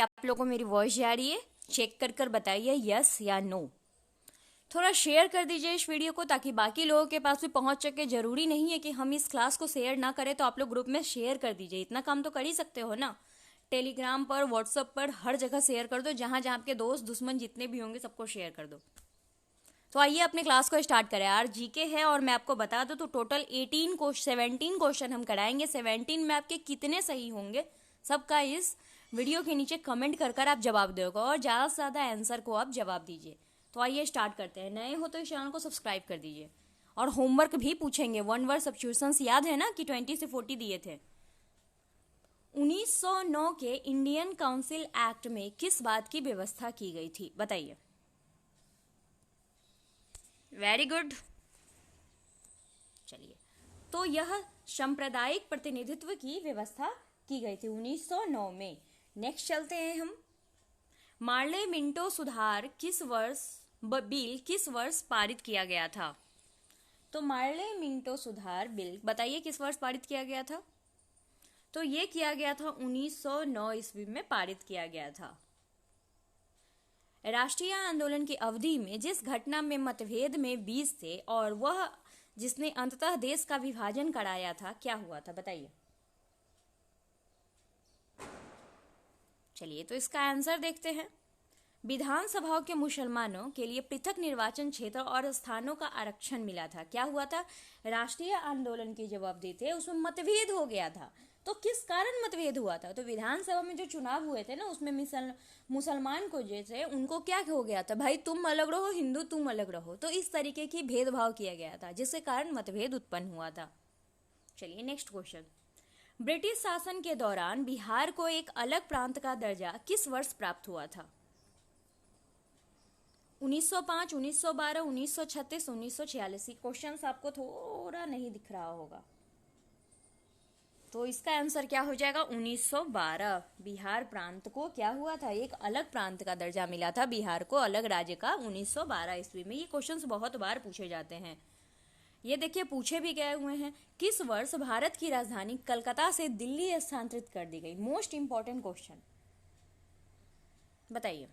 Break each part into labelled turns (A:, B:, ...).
A: आप लोगों को मेरी वॉइस जा रही है? चेक कर कर बताइए यस या नो। थोड़ा शेयर कर दीजिए इस वीडियो को ताकि बाकी लोगों के पास भी पहुंच सके। जरूरी नहीं है कि हम इस क्लास को शेयर ना करें, तो आप लोग ग्रुप में शेयर कर दीजिए। इतना काम तो कर ही सकते हो ना। टेलीग्राम पर, व्हाट्सएप पर, हर जगह शेयर कर दो। जहां जहां आपके दोस्त दुश्मन जितने भी होंगे सबको शेयर कर दो। तो आइए अपने क्लास को स्टार्ट करें। यार जीके है और मैं आपको बता दूं तो टोटल 17 क्वेश्चन हम कराएंगे। 17 में आपके कितने सही होंगे सबका इस वीडियो के नीचे कमेंट कर कर आप जवाब दोगे और ज़्यादा से ज़्यादा आंसर को आप जवाब दीजिए। तो आइए स्टार्ट करते हैं। नए हो तो इस चैनल को सब्सक्राइब कर दीजिए। और होमवर्क भी पूछेंगे। 1 वर्ड सब्स्टिट्यूशंस याद है ना कि 20 से 40 दिए थे। 1909 के इंडियन काउंसिल एक्ट में किस बात की व्यवस्था की गई थी? बताइए। Very good. चलिए, तो यह सांप्रदायिक प्रतिनिधित्व की व्यवस्था की गई थी 1909 में। नेक्स्ट चलते हैं हम। मार्ले मिंटो सुधार बिल किस वर्ष पारित किया गया था? तो मार्ले मिंटो सुधार बिल बताइए किस वर्ष पारित किया गया था? तो ये किया गया था 1909 ईस्वी में पारित किया गया था। राष्ट्रीय आंदोलन की अवधि में जिस घटना में मतभेद में बीच थे और वह जिसने अंततः देश का विभाजन कराया था, क्या हुआ था? बताइए। चलिए, तो इसका आंसर देखते हैं। विधानसभाओं के मुसलमानों के लिए पृथक निर्वाचन क्षेत्र और स्थानों का आरक्षण मिला था। क्या हुआ था? राष्ट्रीय आंदोलन की जो अवधि थे उसमें मतभेद हो गया था। तो किस कारण मतभेद हुआ था? तो विधानसभा में जो चुनाव हुए थे ना, उसमें मुसलमान को जैसे उनको क्या हो गया था, भाई तुम अलग रहो, हिंदू तुम अलग रहो। तो इस तरीके की भेदभाव किया गया था जिसके कारण मतभेद उत्पन्न हुआ था। चलिए नेक्स्ट क्वेश्चन। ब्रिटिश शासन के दौरान बिहार को एक अलग प्रांत का दर्जा किस वर्ष प्राप्त हुआ था? 1905, 1912, 1936, 1946। क्वेश्चन आपको थोड़ा नहीं दिख रहा होगा, तो इसका आंसर क्या हो जाएगा? 1912। बिहार प्रांत को क्या हुआ था? एक अलग प्रांत का दर्जा मिला था बिहार को, अलग राज्य का, 1912 ईस्वी में। ये क्वेश्चंस बहुत बार पूछे जाते हैं। ये देखिए पूछे भी गए हुए हैं। किस वर्ष भारत की राजधानी कलकत्ता से दिल्ली स्थानांतरित कर दी गई? मोस्ट इंपॉर्टेंट क्वेश्चन, बताइए।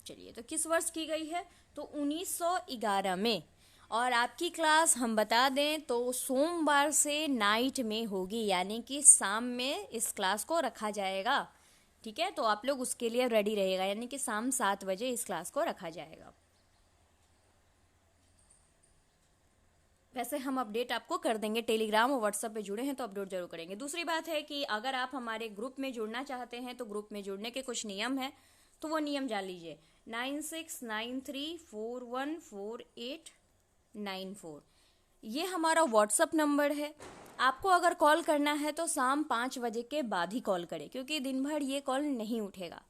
A: चलिए, तो किस वर्ष की गई है? तो 1911 में। और आपकी क्लास हम बता दें तो सोमवार से नाइट में होगी, यानी कि शाम में इस क्लास को रखा जाएगा। ठीक है, तो आप लोग उसके लिए रेडी रहेगा, यानी कि शाम 7 बजे इस क्लास को रखा जाएगा। वैसे हम अपडेट आपको कर देंगे। टेलीग्राम और व्हाट्सएप पे जुड़े हैं तो अपडेट जरूर करेंगे। दूसरी बात है कि अगर आप हमारे ग्रुप में जुड़ना चाहते हैं तो ग्रुप में जुड़ने के कुछ नियम हैं, तो वो नियम जान लीजिए। 9693414894 ये हमारा व्हाट्सएप नंबर है। आपको अगर कॉल करना है तो शाम 5 बजे के बाद ही कॉल करें, क्योंकि दिन भर ये कॉल नहीं उठेगा।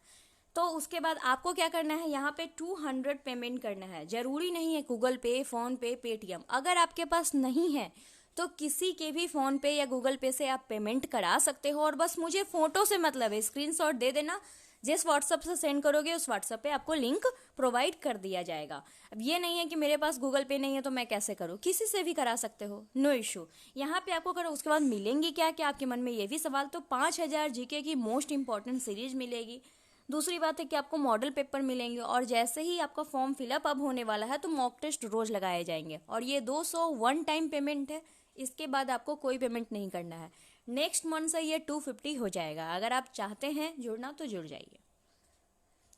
A: तो उसके बाद आपको क्या करना है, यहाँ पे 200 पेमेंट करना है। जरूरी नहीं है गूगल पे, फोन पे, पेटीएम। अगर आपके पास नहीं है तो किसी के भी फोन पे या गूगल पे से आप पेमेंट करा सकते हो। और बस मुझे फोटो से मतलब है, स्क्रीनशॉट दे देना। जिस व्हाट्सएप से सेंड करोगे उस व्हाट्सएप पे आपको लिंक प्रोवाइड कर दिया जाएगा। अब ये नहीं है कि मेरे पास गूगल पे नहीं है तो मैं कैसे करूँ, किसी से भी करा सकते हो, नो इशू। यहाँ पे आपको करो। उसके बाद मिलेंगी क्या क्या आपके मन में ये भी सवाल, तो 5000 जीके की मोस्ट इंपॉर्टेंट सीरीज मिलेगी। दूसरी बात है कि आपको मॉडल पेपर मिलेंगे। और जैसे ही आपका फॉर्म फिलअप अब होने वाला है तो मॉक टेस्ट रोज लगाए जाएंगे। और ये 200 वन टाइम पेमेंट है, इसके बाद आपको कोई पेमेंट नहीं करना है। नेक्स्ट मंथ से ये 250 हो जाएगा। अगर आप चाहते हैं जुड़ना तो जुड़ जाइए।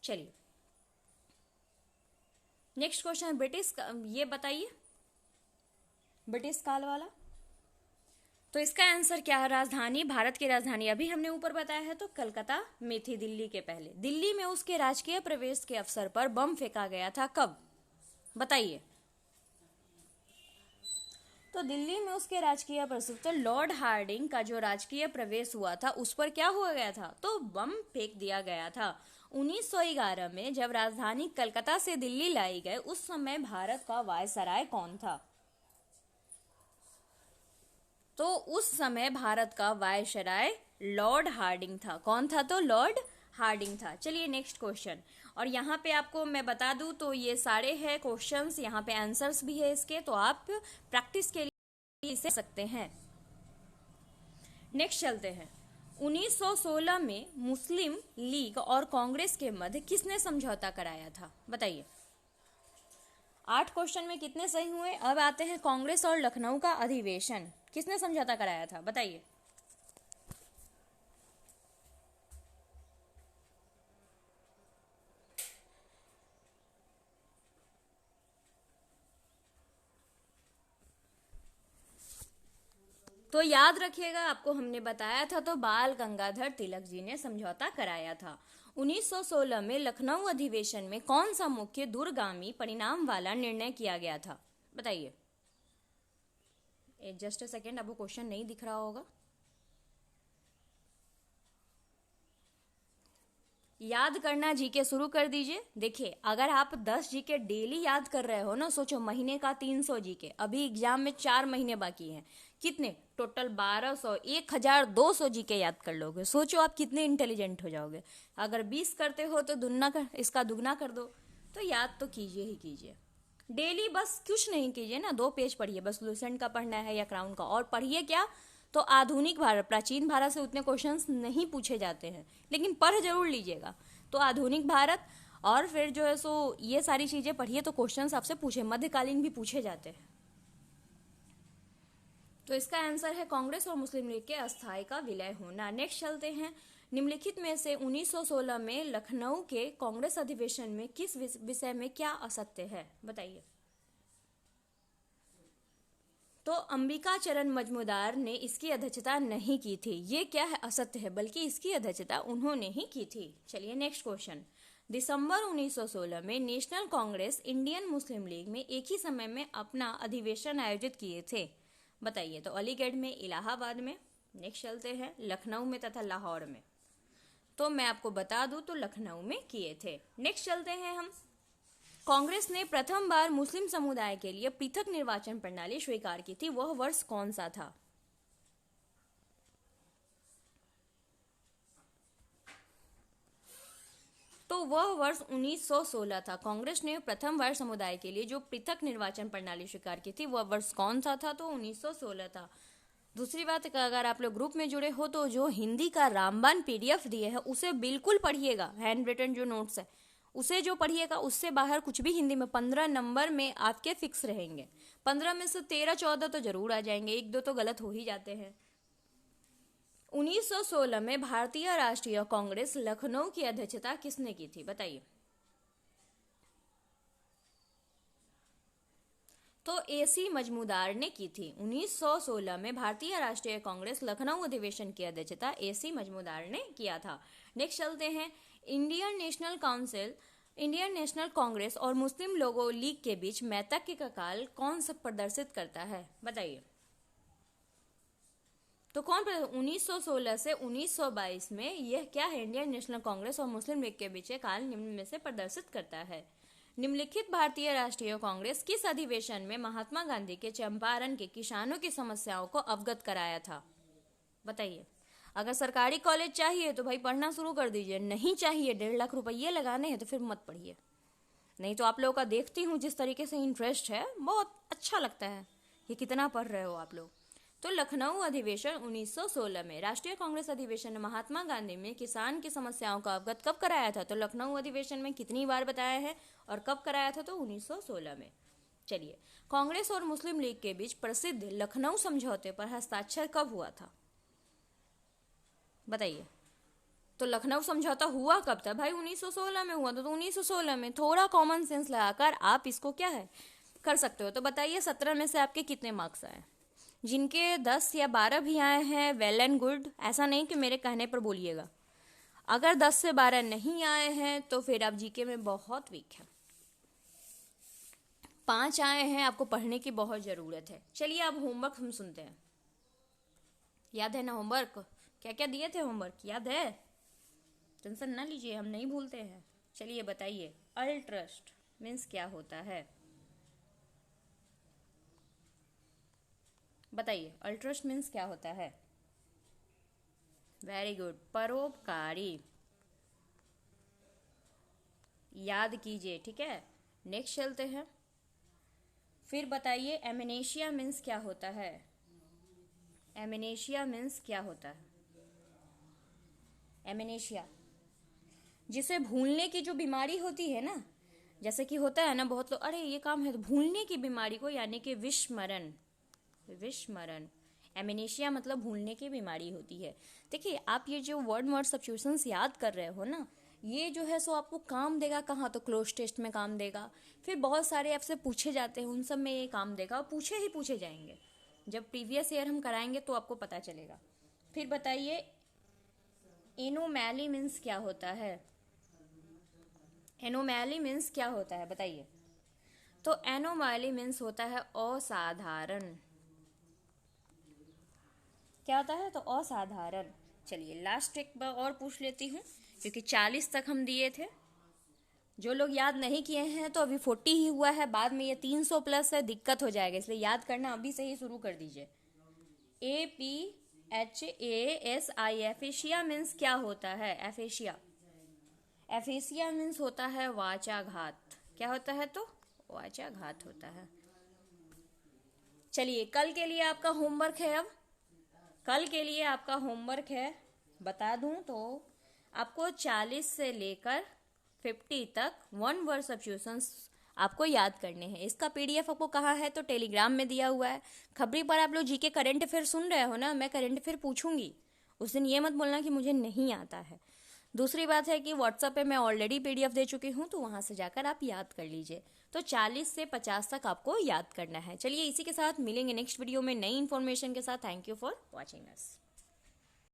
A: चलिए नेक्स्ट क्वेश्चन, ब्रिटिश, ये बताइए ब्रिटिश काल वाला। तो इसका आंसर क्या है? राजधानी, भारत की राजधानी अभी हमने ऊपर बताया है तो कलकत्ता में थी, दिल्ली के पहले। दिल्ली में उसके राजकीय प्रवेश के अवसर पर बम फेंका गया था, कब? बताइए। तो दिल्ली में उसके राजकीय प्रवेश, तो लॉर्ड हार्डिंग का जो राजकीय प्रवेश हुआ था उस पर क्या हुआ गया था? तो बम फेंक दिया गया था। 1911 में जब राजधानी कलकत्ता से दिल्ली लाई गई उस समय भारत का वायसराय कौन था? तो उस समय भारत का वायसराय लॉर्ड हार्डिंग था। कौन था? तो लॉर्ड हार्डिंग था। चलिए नेक्स्ट क्वेश्चन। और यहाँ पे आपको मैं बता दूं तो ये सारे हैं क्वेश्चंस, यहाँ पे आंसर्स भी है इसके, तो आप प्रैक्टिस के लिए इसे सकते हैं। नेक्स्ट चलते हैं। 1916 में मुस्लिम लीग और कांग्रेस के मध्य किसने समझौता कराया था? बताइए। 8 क्वेश्चन में कितने सही हुए? अब आते हैं कांग्रेस और लखनऊ का अधिवेशन किसने समझौता कराया था? बताइए। तो याद रखिएगा, आपको हमने बताया था, तो बाल गंगाधर तिलक जी ने समझौता कराया था। 1916 में लखनऊ अधिवेशन में कौन सा मुख्य दूरगामी परिणाम वाला निर्णय किया गया था? बताइए। जस्ट अ सेकेंड, आपको क्वेश्चन नहीं दिख रहा होगा। याद करना जीके शुरू कर दीजिए। देखिए, अगर आप 10 जीके डेली याद कर रहे हो ना, सोचो महीने का 300 जीके, अभी एग्जाम में 4 महीने बाकी हैं, कितने टोटल? 1200, 1200 जीके याद कर लोगे। सोचो आप कितने इंटेलिजेंट हो जाओगे। अगर 20 करते हो तो इसका दुगना कर दो। तो याद तो कीजिए ही कीजिए डेली, बस कुछ नहीं कीजिए ना, 2 पेज पढ़िए बस, लूसेंट का पढ़ना है या क्राउन का। और पढ़िए क्या, तो आधुनिक भारत, प्राचीन भारत से उतने क्वेश्चंस नहीं पूछे जाते हैं, लेकिन पढ़ जरूर लीजिएगा। तो आधुनिक भारत और फिर जो है सो ये सारी चीजें पढ़िए, तो क्वेश्चंस आपसे पूछे, मध्यकालीन भी पूछे जाते हैं। तो इसका आंसर है कांग्रेस और मुस्लिम लीग के अस्थायी का विलय होना। नेक्स्ट चलते हैं। निम्नलिखित में से 1916 में लखनऊ के कांग्रेस अधिवेशन में किस विषय में क्या असत्य है? बताइए। तो अंबिका चरण मजूमदार ने इसकी अध्यक्षता नहीं की थी। ये क्या है? असत्य है, बल्कि इसकी अध्यक्षता उन्होंने ही की थी। चलिए नेक्स्ट क्वेश्चन। दिसंबर 1916 में national Congress Indian Muslim league में एक ही समय में अपना अधिवेशन आयोजित किए थे। बताइए। तो अलीगढ़ में, इलाहाबाद में, नेक्स्ट चलते हैं, लखनऊ में तथा लाहौर में। तो मैं आपको बता दूं तो लखनऊ में किए थे। नेक्स्ट चलते हैं हम। कांग्रेस ने प्रथम बार मुस्लिम समुदाय के लिए पृथक निर्वाचन प्रणाली स्वीकार की थी, वह वर्ष कौन सा था? तो वह वर्ष 1916 था। कांग्रेस ने प्रथम बार समुदाय के लिए जो पृथक निर्वाचन प्रणाली स्वीकार की थी, वह वर्ष कौन सा था? तो 1916 था। दूसरी बात, अगर आप लोग ग्रुप में जुड़े हो तो जो हिंदी का रामबान पीडीएफ दिए है उसे बिल्कुल पढ़िएगा। हैंड रिटन जो नोट्स है उसे जो पढ़िएगा, उससे बाहर कुछ भी हिंदी में 15 नंबर में आपके फिक्स रहेंगे। 15 में से 13-14 तो जरूर आ जाएंगे, 1-2 तो गलत हो ही जाते हैं। 1916 में भारतीय राष्ट्रीय कांग्रेस लखनऊ की अध्यक्षता किसने की थी? बताइए। तो एसी मजमूदार ने की थी। 1916 में भारतीय राष्ट्रीय कांग्रेस लखनऊ अधिवेशन की अध्यक्षता एसी मजमूदार ने किया था। नेक्स्ट चलते हैं। इंडियन नेशनल कांग्रेस और मुस्लिम लोगों लीग के बीच मैत्री का काल कौन सा प्रदर्शित करता है? बताइए। तो 1916 से 1922 में यह क्या है? इंडियन नेशनल कांग्रेस और मुस्लिम लीग के बीच काल निम्न में से प्रदर्शित करता है। निम्नलिखित भारतीय राष्ट्रीय कांग्रेस किस अधिवेशन में महात्मा गांधी के चंपारण के किसानों की समस्याओं को अवगत कराया था? बताइए। अगर सरकारी कॉलेज चाहिए तो भाई पढ़ना शुरू कर दीजिए, नहीं चाहिए, 1.5 लाख रुपये लगाने हैं तो फिर मत पढ़िए। नहीं तो आप लोगों का देखती हूँ जिस तरीके से इंटरेस्ट है, बहुत अच्छा लगता है। ये कितना पढ़ रहे हो आप लोग। तो लखनऊ अधिवेशन 1916 में, राष्ट्रीय कांग्रेस अधिवेशन ने महात्मा गांधी में किसान की समस्याओं का अवगत कब कराया था? तो लखनऊ अधिवेशन में कितनी बार बताया है और कब कराया था? तो 1916 में। चलिए, कांग्रेस और मुस्लिम लीग के बीच प्रसिद्ध लखनऊ समझौते पर हस्ताक्षर कब हुआ था? बताइए। तो लखनऊ समझौता हुआ कब था? भाई 1916 में हुआ था। तो 1916 में थोड़ा कॉमन सेंस लगाकर आप इसको क्या है कर सकते हो। तो बताइए 17 में से आपके कितने मार्क्स आए? जिनके 10 या 12 भी आए हैं, वेल एंड गुड, ऐसा नहीं कि मेरे कहने पर बोलिएगा। अगर 10 से 12 नहीं आए हैं तो फिर आप जीके में बहुत वीक हैं। 5 आए हैं, आपको पढ़ने की बहुत जरूरत है। चलिए अब होमवर्क हम सुनते हैं। याद है ना होमवर्क? क्या क्या दिए थे होमवर्क, याद है? टेंशन ना लीजिए, हम नहीं भूलते हैं। चलिए बताइए, अल्ट्रस्ट मीन्स क्या होता है? बताइए, अल्ट्रस्ट मीन्स क्या होता है? वेरी गुड, परोपकारी। याद कीजिए, ठीक है। नेक्स्ट चलते हैं। फिर बताइए, एमनेशिया मीन्स क्या होता है? एमेनेशिया मीन्स क्या होता है? एमेनेशिया जिसे भूलने की जो बीमारी होती है ना, जैसे कि होता है ना बहुत लोग, अरे ये काम है, तो भूलने की बीमारी को, यानी कि विस्मरण। विस्मरण, एमेनेशिया मतलब भूलने की बीमारी होती है। देखिए आप ये जो वर्ड सब्स्टिट्यूशंस याद कर रहे हो ना, ये जो है सो आपको काम देगा कहाँ? तो क्लोज टेस्ट में काम देगा, फिर बहुत सारे आपसे पूछे जाते हैं उन सब में ये काम देगा, और पूछे ही पूछे जाएंगे। जब प्रीवियस ईयर हम कराएंगे तो आपको पता चलेगा। फिर बताइए एनोमैली मीन्स क्या होता है? एनोमैली मीन्स क्या होता है बताइए? तो एनोमैली मीन्स होता है असाधारण। क्या होता है? तो असाधारण। चलिए लास्ट एक बार और पूछ लेती हूँ, क्योंकि 40 तक हम दिए थे। जो लोग याद नहीं किए हैं तो अभी 40 ही हुआ है, बाद में ये 300 प्लस है, दिक्कत हो जाएगा, इसलिए याद करना अभी से ही शुरू कर दीजिए। APHASI, एफेशिया मीन्स क्या होता है? एफेशिया, एफेसिया मीन्स होता है वाचाघात। क्या होता है? तो वाचाघात होता है। चलिए कल के लिए आपका होमवर्क है, अब कल के लिए आपका होमवर्क है, बता दूं तो आपको 40 से लेकर 50 तक वन वर्ड सब्स्टिट्यूशंस आपको याद करने हैं। इसका PDF आपको कहाँ है? तो टेलीग्राम में दिया हुआ है। खबरी पर आप लोग जीके करंट अफेयर सुन रहे हो ना, मैं करंट अफेयर पूछूंगी उस दिन, ये मत बोलना कि मुझे नहीं आता है। दूसरी बात है कि व्हाट्सएप पे मैं ऑलरेडी PDF दे चुकी हूँ, तो वहाँ से जाकर आप याद कर लीजिए। तो 40 से 50 तक आपको याद करना है। चलिए इसी के साथ मिलेंगे नेक्स्ट वीडियो में नई इन्फॉर्मेशन के साथ। Thank you for watching us.